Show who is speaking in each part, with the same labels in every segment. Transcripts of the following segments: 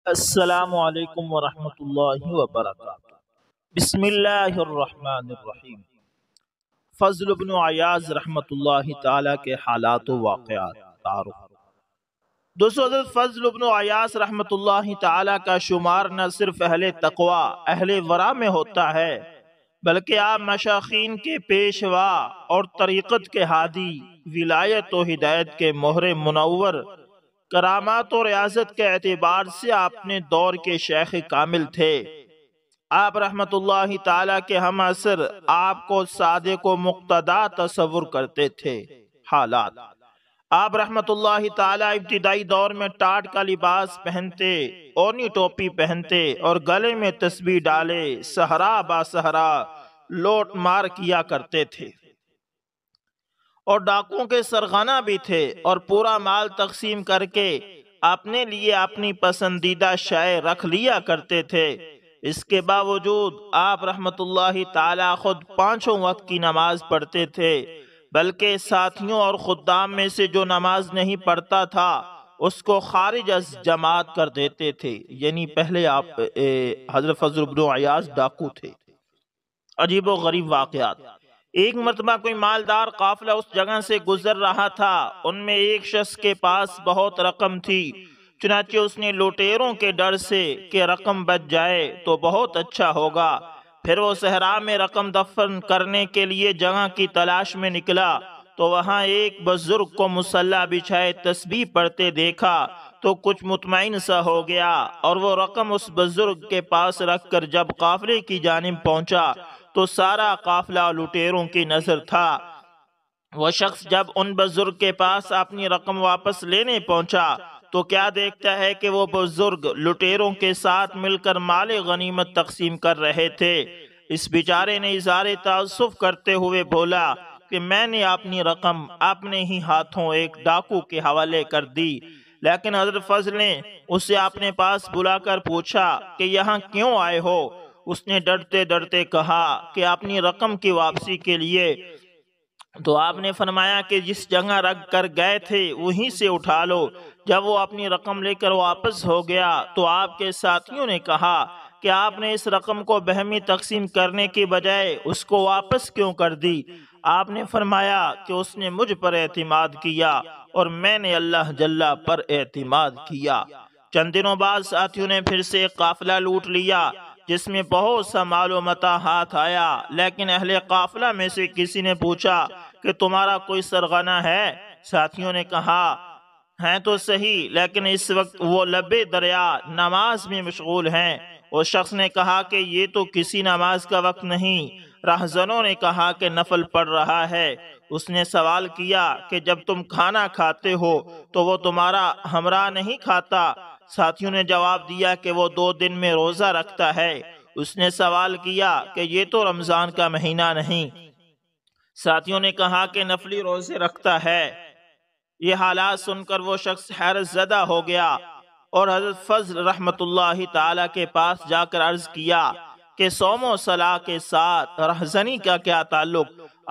Speaker 1: السلام علیکم ورحمۃ اللہ وبرکاتہ۔ بسم اللہ الرحمن الرحیم۔ فضل بن عیاض رحمۃ اللہ تعالی کے حالات و واقعات تعارف۔ دوستو، حضرت فضل بن عیاض رحمۃ اللہ تعالی کا شمار نہ صرف اہل تقوی اہل ورع میں ہوتا ہے، بلکہ آپ مشائخین کے پیشوا اور طریقت کے ہادی، ولایت و ہدایت کے مہر منور، کرامات و ریاضت کے اعتبار سے اپنے دور کے شیخ کامل تھے۔ آپ رحمت اللہ تعالی کے ہم عصر آپ کو صادق و مقتدی تصور کرتے تھے۔ حالات: آپ رحمت اللہ تعالی ابتدائی دور میں ٹاٹ کا لباس پہنتے، اونی ٹوپی پہنتے اور گلے میں تسبیح ڈالے صحرا با صحرا لوٹ مار کیا کرتے تھے، اور ڈاکوؤں کے سرغنہ بھی تھے، اور پورا مال تقسیم کر کے اپنے لیے اپنی پسندیدہ شے رکھ لیا کرتے تھے۔ اس کے باوجود آپ رحمت اللہ تعالی خود 5 وقت کی نماز پڑھتے تھے، بلکہ ساتھیوں اور خدام میں سے جو نماز نہیں پڑھتا تھا اس کو خارج از جماعت کر دیتے تھے۔ یعنی پہلے آپ حضرت فضل بن عیاض ڈاکو تھے۔ عجیب و غریب واقعات: ایک مرتبہ کوئی مالدار قافلہ اس جگہ سے گزر رہا تھا۔ ان میں ایک شخص کے پاس بہت رقم تھی، چنانچہ اس نے لوٹیروں کے ڈر سے کہ رقم بچ جائے تو بہت اچھا ہوگا، پھر وہ صحرا میں رقم دفن کرنے کے لیے جگہ کی تلاش میں نکلا تو وہاں ایک بزرگ کو مصلی بچھائے تسبیح پڑھتے دیکھا تو کچھ مطمئن سا ہو گیا، اور وہ رقم اس بزرگ کے پاس رکھ کر جب قافلے کی جانب پہنچا تو سارا قافلہ لٹیروں کی نظر تھا۔ وہ شخص جب ان بزرگ کے پاس اپنی رقم واپس لینے پہنچا تو کیا دیکھتا ہے کہ وہ بزرگ لٹیروں کے ساتھ مل کر مال غنیمت تقسیم کر رہے تھے۔ اس بیچارے نے اظہار تأسف کرتے ہوئے بولا کہ میں نے اپنی رقم اپنے ہی ہاتھوں ایک ڈاکو کے حوالے کر دی۔ لیکن حضرت فضل نے اسے اپنے پاس بلا کر پوچھا کہ یہاں کیوں آئے ہو؟ اس نے ڈرتے ڈرتے کہا کہ اپنی رقم کی واپسی کے لیے۔ تو آپ نے فرمایا کہ جس جگہ رکھ کر گئے تھے وہیں سے اٹھا لو۔ جب وہ اپنی رقم لے کر واپس ہو گیا تو آپ کے ساتھیوں نے کہا کہ آپ نے اس رقم کو بہمی تقسیم کرنے کی بجائے اس کو واپس کیوں کر دی؟ آپ نے فرمایا کہ اس نے مجھ پر اعتماد کیا اور میں نے اللہ جل پر اعتماد کیا۔ چند دنوں بعد ساتھیوں نے پھر سے ایک قافلہ لوٹ لیا جس میں بہت سا مال و متاع ہاتھ آیا، لیکن اہل قافلہ میں سے کسی نے پوچھا کہ تمہارا کوئی سرغنہ ہے؟ ساتھیوں نے کہا ہیں تو صحیح، لیکن اس وقت وہ لبے دریا نماز میں مشغول ہیں۔ اس شخص نے کہا کہ یہ تو کسی نماز کا وقت نہیں۔ رہزنوں نے کہا کہ نفل پڑھ رہا ہے۔ اس نے سوال کیا کہ جب تم کھانا کھاتے ہو تو وہ تمہارا ہمراہ نہیں کھاتا؟ ساتھیوں نے جواب دیا کہ وہ 2 دن میں روزہ رکھتا ہے۔ اس نے سوال کیا کہ یہ تو رمضان کا مہینہ نہیں؟ ساتھیوں نے کہا کہ نفلی روزے رکھتا ہے۔ یہ حالات سن کر وہ شخص حیرت زدہ ہو گیا اور حضرت فضل رحمت اللہ تعالی کے پاس جا کر عرض کیا کہ صوم و صلاح کے ساتھ رہزنی کا کیا تعلق؟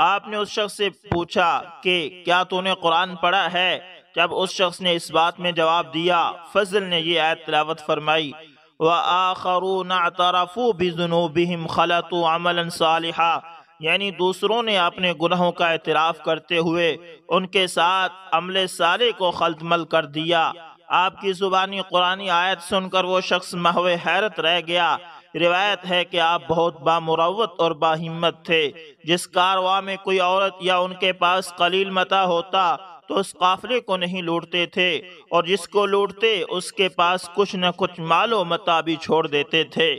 Speaker 1: آپ نے اس شخص سے پوچھا کہ کیا تو نے قرآن پڑھا ہے؟ جب اس شخص نے اس بات میں جواب دیا، فضل نے یہ آیت تلاوت فرمائی، وَآخَرُونَ اعْتَرَفُوا بِذُنُوبِهِمْ خَلَطُوا عَمَلًا صَالِحًا، یعنی دوسروں نے اپنے گناہوں کا اعتراف کرتے ہوئے ان کے ساتھ عمل صالح کو خلط مل کر دیا۔ آپ کی زبانی قرآنی آیت سن کر وہ شخص محو حیرت رہ گیا۔ روایت ہے کہ آپ بہت بامروت اور باہمت تھے۔ جس کارواں میں کوئی عورت یا ان کے پاس قلیل متاع ہوتا تو اس قافلے کو نہیں لوٹتے تھے، اور جس کو لوٹتے اس کے پاس کچھ نہ کچھ مال و متاع بھی چھوڑ دیتے تھے۔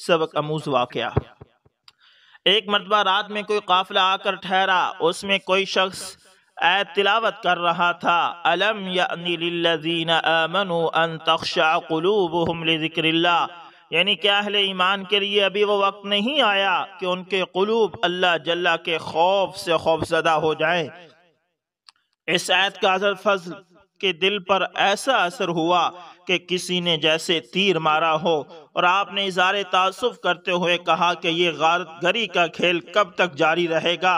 Speaker 1: سبق آموز واقعہ: ایک مرتبہ رات میں کوئی قافلہ آ کر ٹھہرا۔ اس میں کوئی شخص آیت تلاوت کر رہا تھا، أَلَمْ يَأْنِ لِلَّذِينَ آمَنُوا أَن تَخْشَعَ قُلُوبُهُمْ لِذِكْرِ اللَّهِ، یعنی کیا اہل ایمان کے لیے ابھی وہ وقت نہیں آیا کہ ان کے قلوب اللہ جل کے خوف سے خوفزدہ ہو جائیں۔ اس آیت کا حضرت فضل کے دل پر ایسا اثر ہوا کہ کسی نے جیسے تیر مارا ہو، اور آپ نے اظہار تأسف کرتے ہوئے کہا کہ یہ غارت گری کا کھیل کب تک جاری رہے گا؟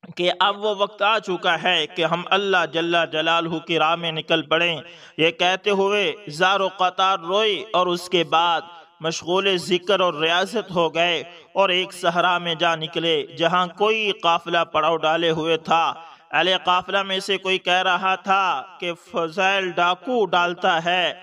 Speaker 1: کہ اب وہ وقت آ چکا ہے کہ ہم اللہ جل جلالہ کی راہ میں نکل پڑیں۔ یہ کہتے ہوئے زار و قطار روئے اور اس کے بعد مشغول ذکر اور ریاضت ہو گئے اور ایک صحرا میں جا نکلے جہاں کوئی قافلہ پڑاؤ ڈالے ہوئے تھا۔ اہل قافلہ میں سے کوئی کہہ رہا تھا کہ فضائل ڈاکو ڈالتا ہے،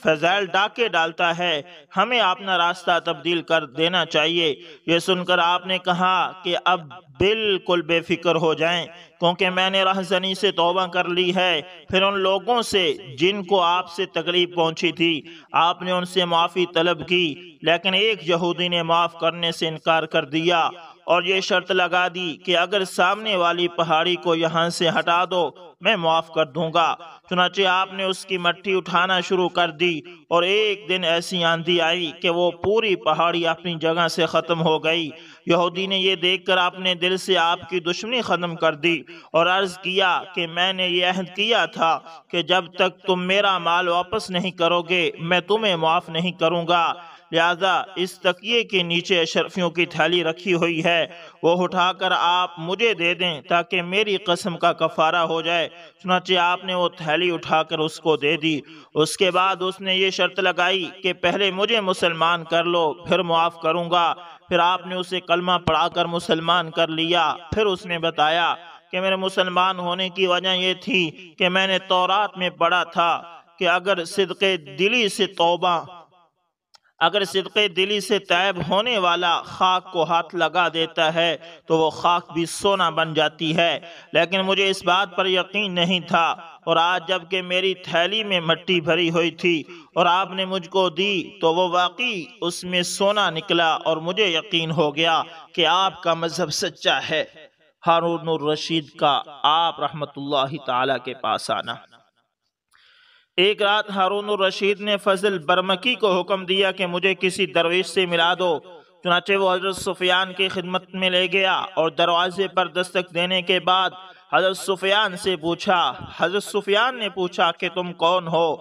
Speaker 1: فضائل ڈاکے ڈالتا ہے، ہمیں اپنا راستہ تبدیل کر دینا چاہیے۔ یہ سن کر آپ نے کہا کہ اب بالکل بے فکر ہو جائیں، کیونکہ میں نے رہزنی سے توبہ کر لی ہے۔ پھر ان لوگوں سے جن کو آپ سے تکلیف پہنچی تھی آپ نے ان سے معافی طلب کی، لیکن ایک یہودی نے معاف کرنے سے انکار کر دیا اور یہ شرط لگا دی کہ اگر سامنے والی پہاڑی کو یہاں سے ہٹا دو میں معاف کر دوں گا۔ چنانچہ آپ نے اس کی مٹی اٹھانا شروع کر دی اور ایک دن ایسی آندھی آئی کہ وہ پوری پہاڑی اپنی جگہ سے ختم ہو گئی۔ یہودی نے یہ دیکھ کر اپنے دل سے آپ کی دشمنی ختم کر دی اور عرض کیا کہ میں نے یہ عہد کیا تھا کہ جب تک تم میرا مال واپس نہیں کرو گے میں تمہیں معاف نہیں کروں گا، لہذا اس تکیے کے نیچے اشرفیوں کی تھیلی رکھی ہوئی ہے، وہ اٹھا کر آپ مجھے دے دیں تاکہ میری قسم کا کفارہ ہو جائے۔ چنانچہ آپ نے وہ تھیلی اٹھا کر اس کو دے دی۔ اس کے بعد اس نے یہ شرط لگائی کہ پہلے مجھے مسلمان کر لو پھر معاف کروں گا۔ پھر آپ نے اسے کلمہ پڑھا کر مسلمان کر لیا۔ پھر اس نے بتایا کہ میرے مسلمان ہونے کی وجہ یہ تھی کہ میں نے تورات میں پڑھا تھا کہ اگر صدق دلی سے تائب ہونے والا خاک کو ہاتھ لگا دیتا ہے تو وہ خاک بھی سونا بن جاتی ہے، لیکن مجھے اس بات پر یقین نہیں تھا، اور آج جب کہ میری تھیلی میں مٹی بھری ہوئی تھی اور آپ نے مجھ کو دی تو وہ واقعی اس میں سونا نکلا اور مجھے یقین ہو گیا کہ آپ کا مذہب سچا ہے۔ ہارون الرشید کا آپ رحمت اللہ تعالی کے پاس آنا۔ ایک رات ہارون الرشید نے فضل برمکی کو حکم دیا کہ مجھے کسی درویش سے ملا دو۔ چنانچہ وہ حضرت سفیان کی خدمت میں لے گیا اور دروازے پر دستک دینے کے بعد حضرت سفیان نے پوچھا کہ تم کون ہو؟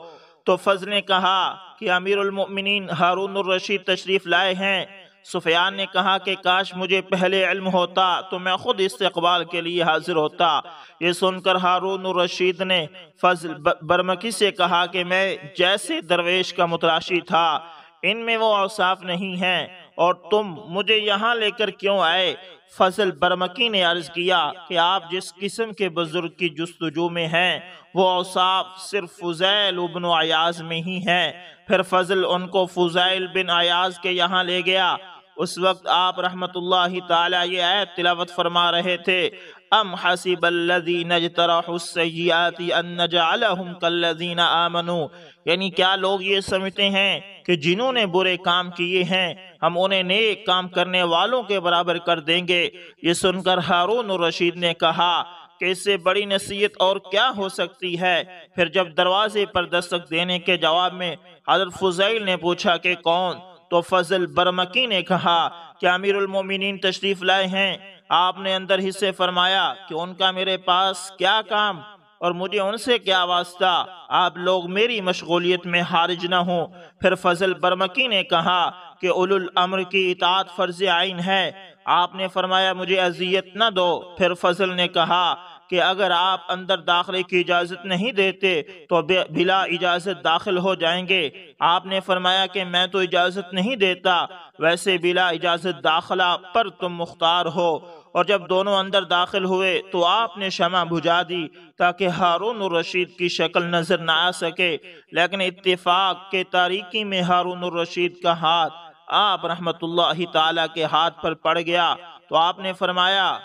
Speaker 1: تو فضل نے کہا کہ امیر المؤمنین ہارون الرشید تشریف لائے ہیں۔ سفیان نے کہا کہ کاش مجھے پہلے علم ہوتا تو میں خود استقبال کے لیے حاضر ہوتا۔ یہ سن کر ہارون الرشید نے فضل برمکی سے کہا کہ میں جیسے درویش کا متلاشی تھا ان میں وہ اوصاف نہیں ہیں، اور تم مجھے یہاں لے کر کیوں آئے؟ فضل برمکی نے عرض کیا کہ آپ جس قسم کے بزرگ کی جستجو میں ہیں وہ اوصاف صرف فضیل بن عیاض میں ہی ہیں۔ پھر فضل ان کو فضیل بن عیاض کے یہاں لے گیا۔ اس وقت آپ رحمت اللہ تعالی یہ آیت تلاوت فرما رہے تھے، ام حسب الذین اجترحوا السیئات ان نجعلہم کالذین آمنوا، یعنی کیا لوگ یہ سمجھتے ہیں کہ جنہوں نے برے کام کیے ہیں ہم انہیں نیک کام کرنے والوں کے برابر کر دیں گے؟ یہ سن کر ہارون الرشید نے کہا کہ اس سے بڑی نصیحت اور کیا ہو سکتی ہے؟ پھر جب دروازے پر دستک دینے کے جواب میں حضرت فضیل نے پوچھا کہ کون، تو فضل برمکی نے کہا کہ امیر المومنین تشریف لائے ہیں۔ آپ نے اندر ہی سے فرمایا کہ ان کا میرے پاس کیا کام اور مجھے ان سے کیا واسطہ، آپ لوگ میری مشغولیت میں حارج نہ ہوں۔ پھر فضل برمکی نے کہا کہ اولو الامر کی اطاعت فرض عین ہے۔ آپ نے فرمایا مجھے اذیت نہ دو۔ پھر فضل نے کہا کہ اگر آپ اندر داخلے کی اجازت نہیں دیتے تو بلا اجازت داخل ہو جائیں گے۔ آپ نے فرمایا کہ میں تو اجازت نہیں دیتا، ویسے بلا اجازت داخلہ پر تم مختار ہو۔ اور جب دونوں اندر داخل ہوئے تو آپ نے شمع بجھا دی تاکہ ہارون الرشید کی شکل نظر نہ آ سکے، لیکن اتفاق کے تاریکی میں ہارون الرشید کا ہاتھ آپ رحمت اللہ تعالی کے ہاتھ پر پڑ گیا تو آپ نے فرمایا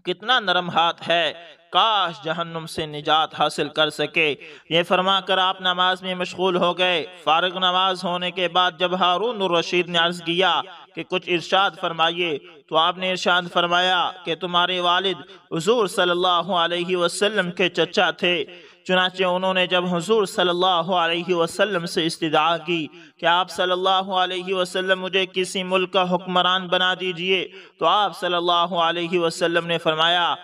Speaker 1: کتنا نرم ہاتھ ہے، کاش جہنم سے نجات حاصل کر سکے۔ یہ فرما کر آپ نماز میں مشغول ہو گئے۔ فارغ نماز ہونے کے بعد جب ہارون الرشید نے عرض کیا کہ کچھ ارشاد فرمائیے تو آپ نے ارشاد فرمایا کہ تمہارے والد حضور صلی اللہ علیہ وسلم کے چچا تھے۔ چنانچہ انہوں نے جب حضور صلی اللہ علیہ وسلم سے استدعا کی کہ آپ صلی اللہ علیہ وسلم مجھے کسی ملک کا حکمران بنا دیجئے، تو آپ صلی اللہ علیہ وسلم نے فرمایا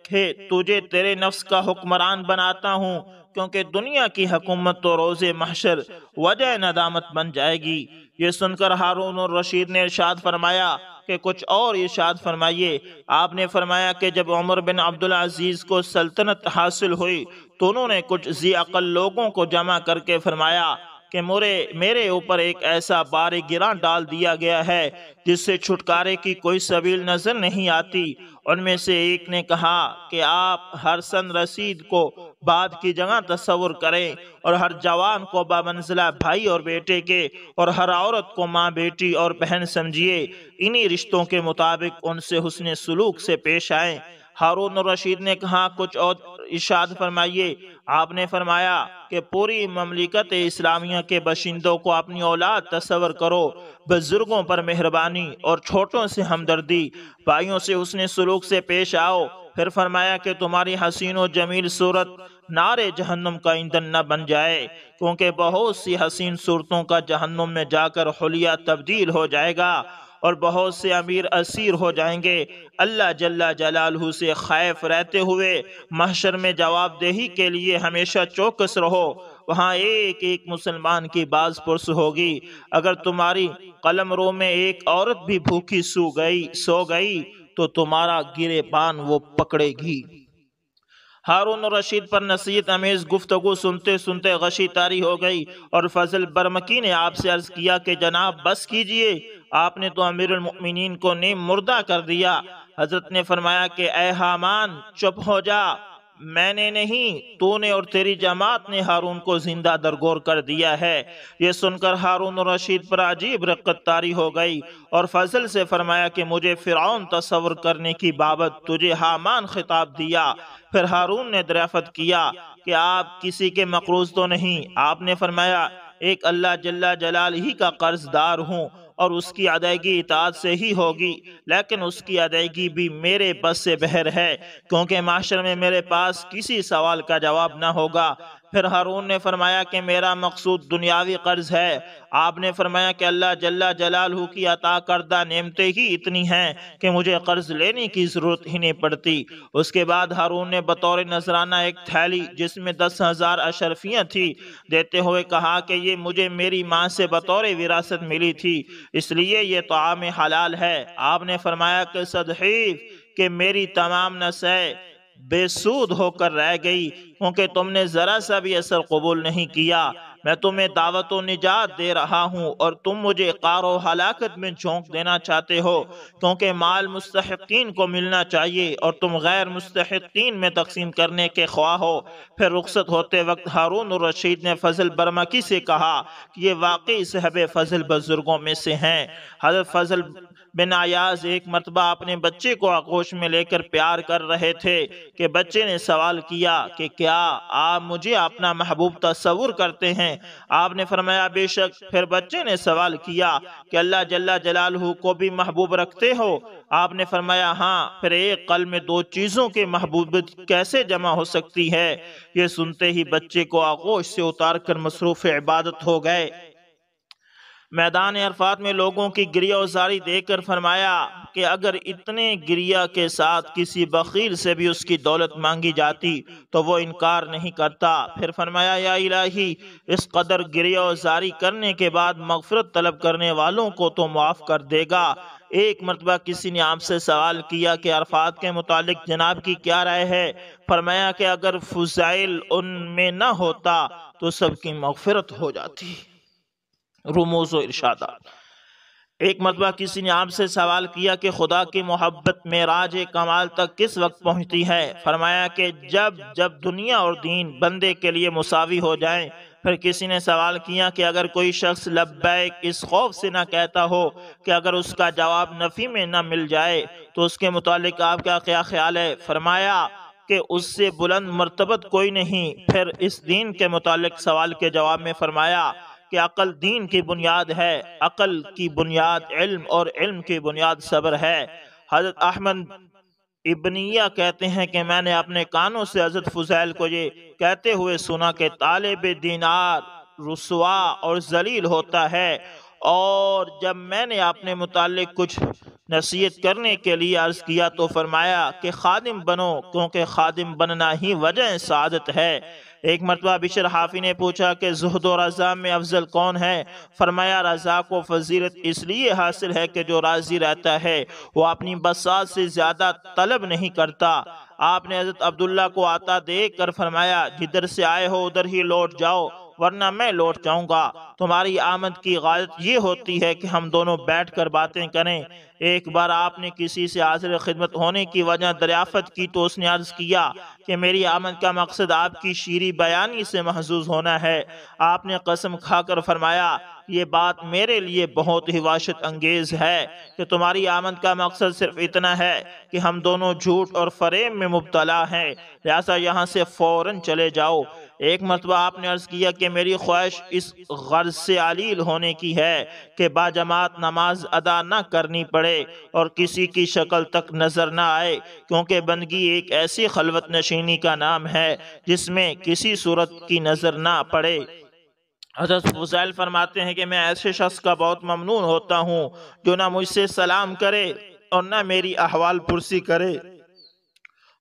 Speaker 1: کہ تجھے تیرے نفس کا حکمران بناتا ہوں، کیونکہ دنیا کی حکومت تو روز محشر وجہ ندامت بن جائے گی۔ یہ سن کر ہارون الرشید نے ارشاد فرمایا کہ کچھ اور ارشاد فرمائیے۔ آپ نے فرمایا کہ جب عمر بن عبدالعزیز کو سلطنت حاصل ہوئی تو انہوں نے کچھ ذی عقل لوگوں کو جمع کر کے فرمایا کہ میرے اوپر ایک ایسا بار گراں ڈال دیا گیا ہے جس سے چھٹکارے کی کوئی سبیل نظر نہیں آتی۔ ان میں سے ایک نے کہا کہ آپ ہر سن رسید کو بعد کی جگہ تصور کریں، اور ہر جوان کو بمنزلہ بھائی اور بیٹے کے، اور ہر عورت کو ماں بیٹی اور بہن سمجھیے۔ انہی رشتوں کے مطابق ان سے حسن سلوک سے پیش آئیں۔ ہارون الرشید نے کہا کچھ اور ارشاد فرمائیے۔ آپ نے فرمایا کہ پوری مملکت اسلامیہ کے باشندوں کو اپنی اولاد تصور کرو، بزرگوں پر مہربانی اور چھوٹوں سے ہمدردی، بھائیوں سے حسن سلوک سے پیش آؤ۔ پھر فرمایا کہ تمہاری حسین و جمیل صورت نار جہنم کا ایندھن نہ بن جائے، کیونکہ بہت سی حسین صورتوں کا جہنم میں جا کر حلیہ تبدیل ہو جائے گا، اور بہت سے امیر اسیر ہو جائیں گے۔ اللہ جل جلالہ سے خائف رہتے ہوئے محشر میں جواب دہی کے لیے ہمیشہ چوکس رہو۔ وہاں ایک ایک مسلمان کی باز پرس ہوگی۔ اگر تمہاری قلمرو میں ایک عورت بھی بھوکی سو گئی تو تمہارا گریبان وہ پکڑے گی۔ ہارون الرشید پر نصیحت امیز گفتگو سنتے سنتے غشی طاری ہو گئی، اور فضل برمکی نے آپ سے عرض کیا کہ جناب بس کیجئے، آپ نے تو امیر المؤمنین کو نیم مردہ کر دیا۔ حضرت نے فرمایا کہ اے حامان چپ ہو جا، میں نے نہیں، تو نے اور تیری جماعت نے ہارون کو زندہ درگور کر دیا ہے۔ یہ سن کر ہارون الرشید پر عجیب رقت طاری ہو گئی، اور فضل سے فرمایا کہ مجھے فرعون تصور کرنے کی بابت تجھے حامان خطاب دیا۔ پھر ہارون نے دریافت کیا کہ آپ کسی کے مقروض تو نہیں؟ آپ نے فرمایا ایک اللہ جل جلالہ ہی کا قرض دار ہوں، اور اس کی ادائیگی اطاعت سے ہی ہوگی، لیکن اس کی ادائیگی بھی میرے بس سے بہر ہے، کیونکہ معاشر میں میرے پاس کسی سوال کا جواب نہ ہوگا۔ پھر ہارون نے فرمایا کہ میرا مقصود دنیاوی قرض ہے۔ آپ نے فرمایا کہ اللہ جل جلالہ کی عطا کردہ نعمتیں ہی اتنی ہیں کہ مجھے قرض لینے کی ضرورت ہی نہیں پڑتی۔ اس کے بعد ہارون نے بطور نذرانہ ایک تھیلی جس میں 10,000 اشرفیاں تھی دیتے ہوئے کہا کہ یہ مجھے میری ماں سے بطور وراثت ملی تھی، اس لیے یہ طعام حلال ہے۔ آپ نے فرمایا کہ صدحیف کہ میری تمام نسیں بے سود ہو کر رہ گئی، کیونکہ تم نے ذرا سا بھی اثر قبول نہیں کیا۔ میں تمہیں دعوت و نجات دے رہا ہوں، اور تم مجھے قار و ہلاکت میں جھونک دینا چاہتے ہو، کیونکہ مال مستحقین کو ملنا چاہیے اور تم غیر مستحقین میں تقسیم کرنے کے خواہ ہو۔ پھر رخصت ہوتے وقت ہارون الرشید نے فضل برمکی سے کہا کہ یہ واقعی صحب فضل بزرگوں میں سے ہیں۔ حضرت فضل بن عیاض ایک مرتبہ اپنے بچے کو آغوش میں لے کر پیار کر رہے تھے کہ بچے نے سوال کیا کہ کیا آپ مجھے اپنا محبوب تصور کرتے ہیں؟ آپ نے فرمایا بے شک۔ پھر بچے نے سوال کیا کہ اللہ جل جلالہ کو بھی محبوب رکھتے ہو؟ آپ نے فرمایا ہاں۔ پھر ایک قلب میں دو چیزوں کے محبوبیت کیسے جمع ہو سکتی ہے؟ یہ سنتے ہی بچے کو آغوش سے اتار کر مصروف عبادت ہو گئے۔ میدان عرفات میں لوگوں کی گریہ و زاری دیکھ کر فرمایا کہ اگر اتنے گریہ کے ساتھ کسی بخیل سے بھی اس کی دولت مانگی جاتی تو وہ انکار نہیں کرتا۔ پھر فرمایا یا الہی، اس قدر گریہ و زاری کرنے کے بعد مغفرت طلب کرنے والوں کو تو معاف کر دے گا۔ ایک مرتبہ کسی نے آپ سے سوال کیا کہ عرفات کے متعلق جناب کی کیا رائے ہے؟ فرمایا کہ اگر فضائل ان میں نہ ہوتا تو سب کی مغفرت ہو جاتی۔ رموز و ارشادات۔ ایک مرتبہ کسی نے آپ سے سوال کیا کہ خدا کی محبت معراج کمال تک کس وقت پہنچتی ہے؟ فرمایا کہ جب دنیا اور دین بندے کے لیے مساوی ہو جائیں۔ پھر کسی نے سوال کیا کہ اگر کوئی شخص لبیک اس خوف سے نہ کہتا ہو کہ اگر اس کا جواب نفی میں نہ مل جائے تو اس کے متعلق آپ کا کیا خیال ہے؟ فرمایا کہ اس سے بلند مرتبت کوئی نہیں۔ پھر اس دین کے متعلق سوال کے جواب میں فرمایا کہ عقل دین کی بنیاد ہے، عقل کی بنیاد علم، اور علم کی بنیاد صبر ہے۔ حضرت احمد ابنیہ کہتے ہیں کہ میں نے اپنے کانوں سے حضرت فضیل کو یہ کہتے ہوئے سنا کہ طالب دینار رسوا اور ذلیل ہوتا ہے، اور جب میں نے اپنے متعلق کچھ نصیحت کرنے کے لیے عرض کیا تو فرمایا کہ خادم بنو، کیونکہ خادم بننا ہی وجہ سعادت ہے۔ ایک مرتبہ بشر حافی نے پوچھا کہ زہد و رضا میں افضل کون ہے؟ فرمایا رضا کو فضیلت اس لیے حاصل ہے کہ جو راضی رہتا ہے وہ اپنی بساط سے زیادہ طلب نہیں کرتا۔ آپ نے حضرت عبداللہ کو آتا دیکھ کر فرمایا جدھر سے آئے ہو ادھر ہی لوٹ جاؤ ورنہ میں لوٹ جاؤں گا۔ تمہاری آمد کی غالت یہ ہوتی ہے کہ ہم دونوں بیٹھ کر باتیں کریں۔ ایک بار آپ نے کسی سے حاضر خدمت ہونے کی وجہ دریافت کی تو اس نے عرض کیا کہ میری آمد کا مقصد آپ کی شیریں بیانی سے محظوظ ہونا ہے۔ آپ نے قسم کھا کر فرمایا یہ بات میرے لیے بہت ہی وحشت انگیز ہے کہ تمہاری آمد کا مقصد صرف اتنا ہے کہ ہم دونوں جھوٹ اور فریب میں مبتلا ہیں، لہذا یہاں سے فوراً چلے جاؤ۔ ایک مرتبہ آپ نے عرض کیا کہ میری خواہش اس غرض سے علیل ہونے کی ہے کہ باجماعت نماز ادا نہ کرنی پڑے اور کسی کی شکل تک نظر نہ آئے، کیونکہ بندگی ایک ایسی خلوت نشینی کا نام ہے جس میں کسی صورت کی نظر نہ پڑے۔ حضرت فضیل فرماتے ہیں کہ میں ایسے شخص کا بہت ممنون ہوتا ہوں جو نہ مجھ سے سلام کرے اور نہ میری احوال پرسی کرے،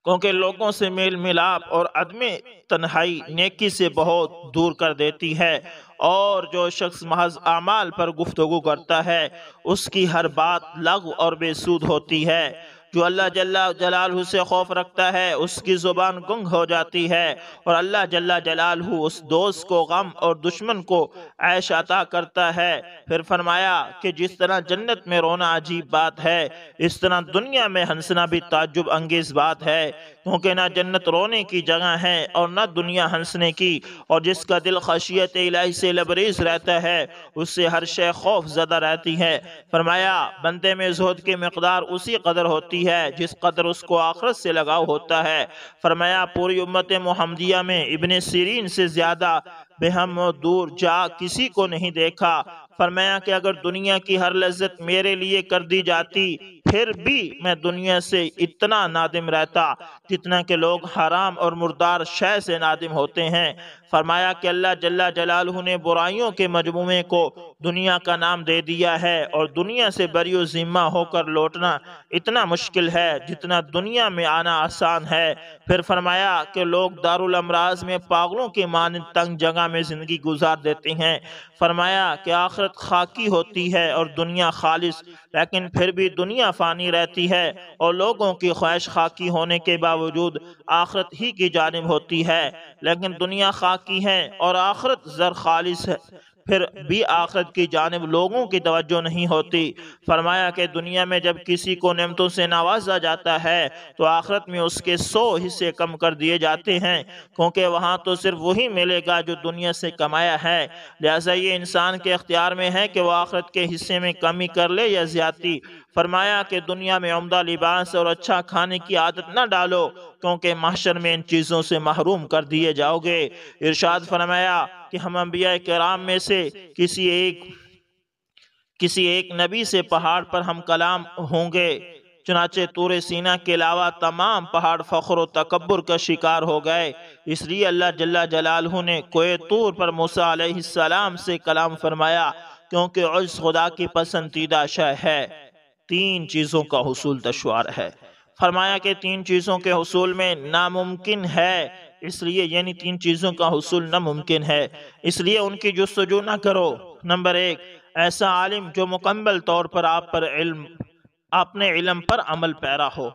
Speaker 1: کیونکہ لوگوں سے میل ملاپ اور عدم تنہائی نیکی سے بہت دور کر دیتی ہے، اور جو شخص محض اعمال پر گفتگو کرتا ہے اس کی ہر بات لغو اور بے سود ہوتی ہے۔ جو اللہ جل جلالہ سے خوف رکھتا ہے اس کی زبان گنگ ہو جاتی ہے، اور اللہ جل جلالہ اس دوست کو غم اور دشمن کو عیش عطا کرتا ہے۔ پھر فرمایا کہ جس طرح جنت میں رونا عجیب بات ہے اس طرح دنیا میں ہنسنا بھی تعجب انگیز بات ہے، کیونکہ نہ جنت رونے کی جگہ ہے اور نہ دنیا ہنسنے کی، اور جس کا دل خشیت الہی سے لبریز رہتا ہے اس سے ہر شے خوف زدہ رہتی ہے۔ فرمایا بندے میں زہد کی مقدار اسی قدر ہوتی ہے جس قدر اس کو آخرت سے لگاؤ ہوتا ہے۔ فرمایا پوری امت محمدیہ میں ابن سیرین سے زیادہ بہم و دور جا کسی کو نہیں دیکھا۔ فرمایا کہ اگر دنیا کی ہر لذت میرے لیے کر دی جاتی پھر بھی میں دنیا سے اتنا نادم رہتا جتنا کہ لوگ حرام اور مردار شے سے نادم ہوتے ہیں۔ فرمایا کہ اللہ جل جلالہ نے برائیوں کے مجموعے کو دنیا کا نام دے دیا ہے، اور دنیا سے بری و ذمہ ہو کر لوٹنا اتنا مشکل ہے جتنا دنیا میں آنا آسان ہے۔ پھر فرمایا کہ لوگ دارالامراض میں پاگلوں کے مانند تنگ جگہ میں زندگی گزار دیتے ہیں۔ فرمایا کہ آخرت خاکی ہوتی ہے اور دنیا خالص، لیکن پھر بھی دنیا فانی رہتی ہے، اور لوگوں کی خواہش خاکی ہونے کے باوجود آخرت ہی کی جانب ہوتی ہے، لیکن دنیا خاکی ہے اور آخرت زر خالص ہے، پھر بھی آخرت کی جانب لوگوں کی توجہ نہیں ہوتی۔ فرمایا کہ دنیا میں جب کسی کو نعمتوں سے نوازا جاتا ہے تو آخرت میں اس کے 100 حصے کم کر دیے جاتے ہیں، کیونکہ وہاں تو صرف وہی ملے گا جو دنیا سے کمایا ہے، لہٰذا یہ انسان کے اختیار میں ہے کہ وہ آخرت کے حصے میں کمی کر لے یا زیادتی۔ فرمایا کہ دنیا میں عمدہ لباس اور اچھا کھانے کی عادت نہ ڈالو، کیونکہ محشر میں ان چیزوں سے محروم کر دیے جاؤ گے۔ ارشاد فرمایا کہ ہم انبیاء کرام میں سے کسی ایک نبی سے پہاڑ پر ہم کلام ہوں گے، چنانچہ طور سینہ کے علاوہ تمام پہاڑ فخر و تکبر کا شکار ہو گئے، اس لیے اللہ جل جلالہ نے کوہ طور پر موسیٰ علیہ السلام سے کلام فرمایا، کیونکہ عجز خدا کی پسندیدہ شے ہے، 3 چیزوں کا حصول دشوار ہے۔ فرمایا کہ 3 چیزوں کے حصول میں ناممکن ہے، اس لیے یعنی 3 چیزوں کا حصول ناممکن ہے، اس لیے ان کی جستجو نہ کرو۔ نمبر 1، ایسا عالم جو مکمل طور پر اپنے علم پر عمل پیرا ہو۔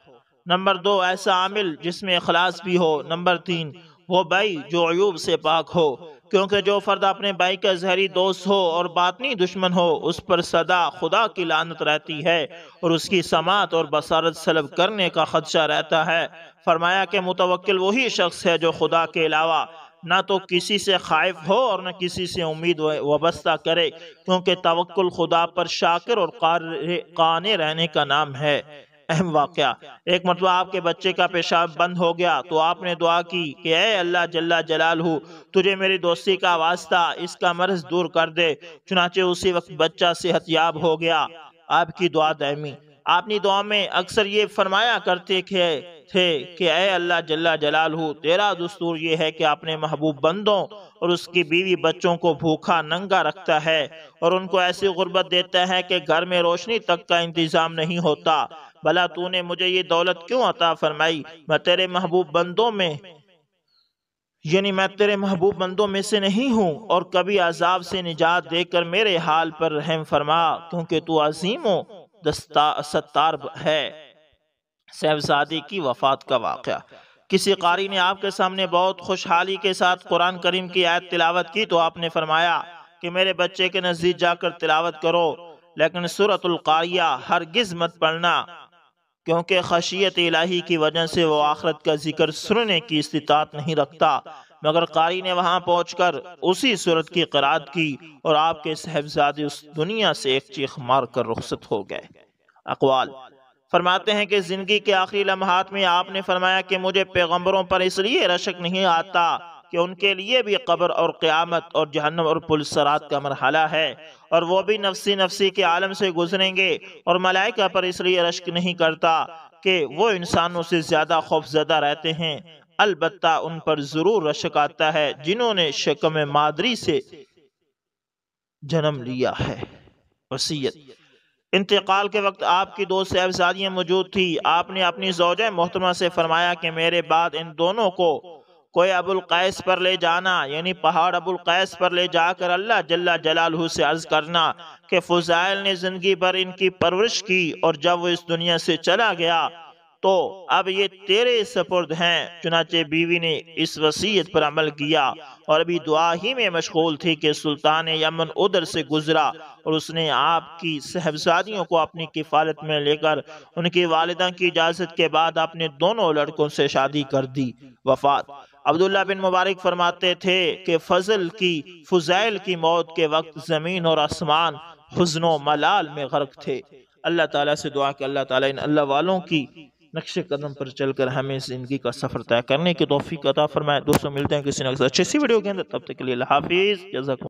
Speaker 1: نمبر 2، ایسا عامل جس میں اخلاص بھی ہو۔ نمبر 3، وہ بھائی جو عیوب سے پاک ہو، کیونکہ جو فرد اپنے بھائی کا ظاہری دوست ہو اور باطنی دشمن ہو اس پر سدا خدا کی لعنت رہتی ہے اور اس کی سماعت اور بصارت سلب کرنے کا خدشہ رہتا ہے۔ فرمایا کہ متوکل وہی شخص ہے جو خدا کے علاوہ نہ تو کسی سے خائف ہو اور نہ کسی سے امید وابستہ کرے، کیونکہ توکل خدا پر شاکر اور قانع رہنے کا نام ہے۔ اہم واقعہ، ایک مرتبہ آپ کے بچے کا پیشاب بند ہو گیا تو آپ نے دعا کی کہ اے اللہ جل جلالہ تجھے میری دوستی کا واسطہ اس کا مرض دور کر دے، چنانچہ اسی وقت بچہ صحت یاب ہو گیا۔ آپ کی دعا دائمی۔ اپنی دعا میں اکثر یہ فرمایا کرتے تھے کہ اے اللہ جل جلالہ، تیرا دستور یہ ہے کہ اپنے محبوب بندوں اور اس کی بیوی بچوں کو بھوکا ننگا رکھتا ہے اور ان کو ایسی غربت دیتا ہے کہ گھر میں روشنی تک کا انتظام نہیں ہوتا، بھلا تو نے مجھے یہ دولت کیوں عطا فرمائی؟ میں تیرے محبوب بندوں میں سے نہیں ہوں، اور کبھی عذاب سے نجات دے کر میرے حال پر رحم فرما، کیونکہ تو عظیم و ستار ہے۔ صاحبزادی کی وفات کا واقعہ۔ کسی قاری نے آپ کے سامنے بہت خوشحالی کے ساتھ قرآن کریم کی آیت تلاوت کی تو آپ نے فرمایا کہ میرے بچے کے نزدیک جا کر تلاوت کرو، لیکن سورۃ القاریہ ہرگز مت پڑھنا، کیونکہ خشیت الہی کی وجہ سے وہ آخرت کا ذکر سننے کی استطاعت نہیں رکھتا۔ مگر قاری نے وہاں پہنچ کر اسی سورت کی قرات کی اور آپ کے صاحبزادے اس دنیا سے ایک چیخ مار کر رخصت ہو گئے۔ اقوال فرماتے ہیں کہ زندگی کے آخری لمحات میں آپ نے فرمایا کہ مجھے پیغمبروں پر اس لیے رشک نہیں آتا کہ ان کے لیے بھی قبر اور قیامت اور جہنم اور پل صراط کا مرحلہ ہے، اور وہ بھی نفسی نفسی کے عالم سے گزریں گے، اور ملائکہ پر اس لیے رشک نہیں کرتا کہ وہ انسانوں سے زیادہ خوف زدہ رہتے ہیں، البتہ ان پر ضرور رشک آتا ہے جنہوں نے شکم مادری سے جنم لیا ہے۔ وصیت: انتقال کے وقت آپ کی 2 صاحبزادیاں موجود تھی۔ آپ نے اپنی زوجہ محترمہ سے فرمایا کہ میرے بعد ان دونوں کو کوئی ابو القیس پر لے جانا، یعنی پہاڑ ابو القیس پر لے جا کر اللہ جل جلالہ سے عرض کرنا کہ فضائل نے زندگی بھر ان کی پرورش کی، اور جب وہ اس دنیا سے چلا گیا تو اب یہ تیرے سپرد ہیں۔ چنانچہ بیوی نے اس وصیت پر عمل کیا اور ابھی دعا ہی میں مشغول تھی کہ سلطان یمن ادھر سے گزرا، اور اس نے آپ کی صاحبزادیوں کو اپنی کفالت میں لے کر ان کی والدہ کی اجازت کے بعد اپنے دونوں لڑکوں سے شادی کر دی۔ وفات: عبداللہ بن مبارک فرماتے تھے کہ فضائل کی موت کے وقت زمین اور آسمان حزن و ملال میں غرق تھے۔ اللہ تعالیٰ سے دعا کہ اللہ تعالیٰ ان اللہ والوں کی نقش قدم پر چل کر ہمیں زندگی کا سفر طے کرنے کی توفیق عطا فرمائے۔ دوستوں ملتے ہیں کسی نہ کسی اچھی سی ویڈیو کے اندر، تب تک کے لیے اللہ حافظ۔ جزاکم